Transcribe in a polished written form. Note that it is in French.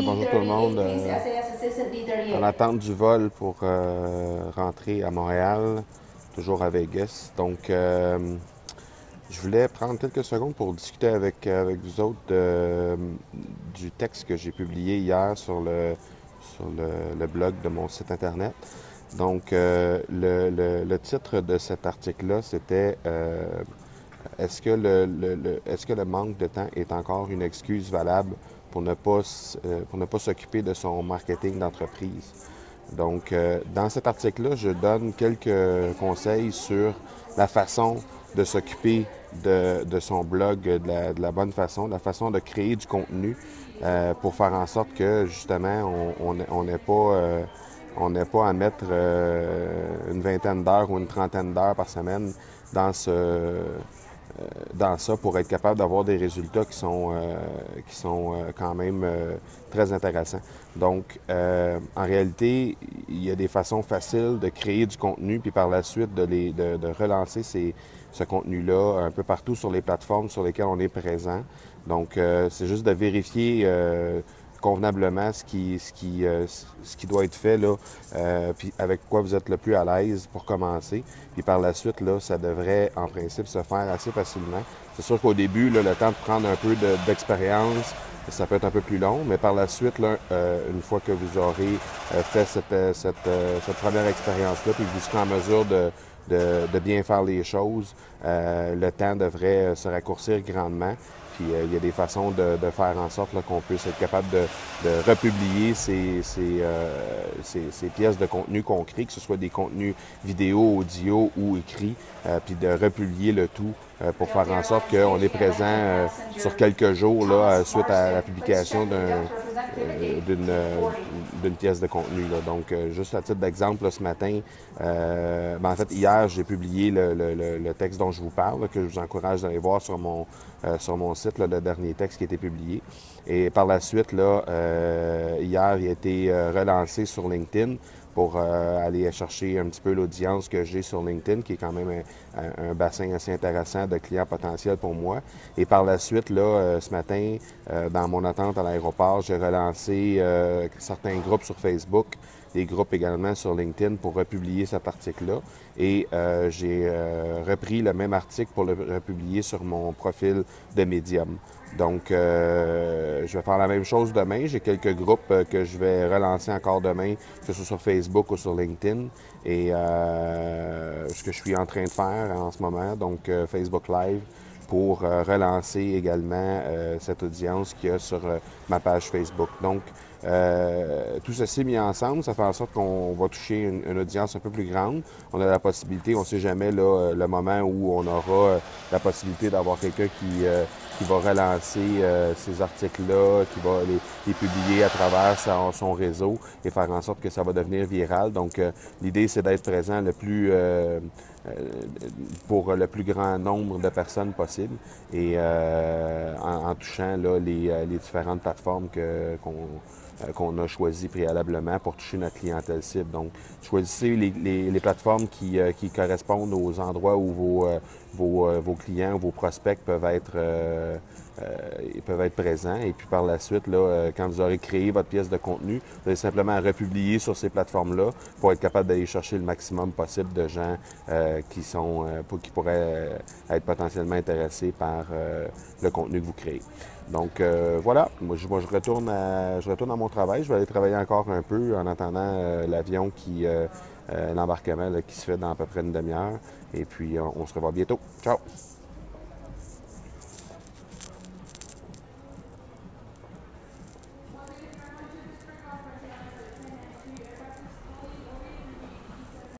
Bonjour tout le monde. En D38. attente du vol pour rentrer à Montréal, toujours à Vegas. Donc, je voulais prendre quelques secondes pour discuter avec vous autres du texte que j'ai publié hier sur le blog de mon site Internet. Donc, le titre de cet article-là, c'était est-ce que le manque de temps est encore une excuse valable pour ne pas s'occuper de son marketing d'entreprise? Donc, dans cet article-là, je donne quelques conseils sur la façon de s'occuper de son blog de la bonne façon, la façon de créer du contenu pour faire en sorte que, justement, on n'ait pas à mettre une vingtaine d'heures ou une trentaine d'heures par semaine dans dans ça pour être capable d'avoir des résultats qui sont quand même très intéressants. Donc, en réalité, il y a des façons faciles de créer du contenu, puis par la suite de relancer ce contenu-là un peu partout sur les plateformes sur lesquelles on est présent. Donc, c'est juste de vérifier convenablement ce qui doit être fait, là, puis avec quoi vous êtes le plus à l'aise pour commencer. Puis par la suite, là, ça devrait en principe se faire assez facilement. C'est sûr qu'au début, là, le temps de prendre un peu d'expérience, ça peut être un peu plus long, mais par la suite, là, une fois que vous aurez fait cette première expérience-là, puis que vous serez en mesure de bien faire les choses, le temps devrait se raccourcir grandement. Puis il y a des façons de faire en sorte qu'on puisse être capable de republier ces pièces de contenu qu'on crée, que ce soit des contenus vidéo, audio ou écrits, puis de republier le tout pour faire en sorte qu'on est présent sur quelques jours là, suite à la publication d'une pièce de contenu. Là. Donc, juste à titre d'exemple, là, ce matin, en fait, hier, j'ai publié le texte dont je vous parle, là, que je vous encourage d'aller voir sur mon site, là, le dernier texte qui a été publié. Et par la suite, là, hier, il a été relancé sur LinkedIn pour aller chercher un petit peu l'audience que j'ai sur LinkedIn, qui est quand même un bassin assez intéressant de clients potentiels pour moi. Et par la suite, là, ce matin, dans mon attente à l'aéroport, j'ai relancé certains groupes sur Facebook, des groupes également sur LinkedIn pour republier cet article-là. Et j'ai repris le même article pour le republier sur mon profil de Medium. Donc, je vais faire la même chose demain. J'ai quelques groupes que je vais relancer encore demain, que ce soit sur Facebook ou sur LinkedIn. Et ce que je suis en train de faire en ce moment, donc Facebook Live, pour relancer également cette audience qu'il y a sur ma page Facebook. Donc, tout ceci mis ensemble, ça fait en sorte qu'on va toucher une audience un peu plus grande. On a la possibilité, on ne sait jamais là, le moment où on aura la possibilité d'avoir quelqu'un qui va relancer ces articles-là, qui va les publier à travers son réseau et faire en sorte que ça va devenir viral. Donc, l'idée, c'est d'être présent pour le plus grand nombre de personnes possible et en touchant là, les différentes plateformes qu'on a choisies préalablement pour toucher notre clientèle cible. Donc, choisissez les plateformes qui correspondent aux endroits où vos clients, vos prospects peuvent être présents. Et puis par la suite, là, quand vous aurez créé votre pièce de contenu, vous allez simplement republier sur ces plateformes-là pour être capable d'aller chercher le maximum possible de gens qui pourraient être potentiellement intéressés par le contenu que vous créez. Donc voilà, je retourne je retourne à mon travail. Je vais aller travailler encore un peu en attendant l'avion l'embarquement qui se fait dans à peu près une demi-heure. Et puis on se revoit bientôt. Ciao!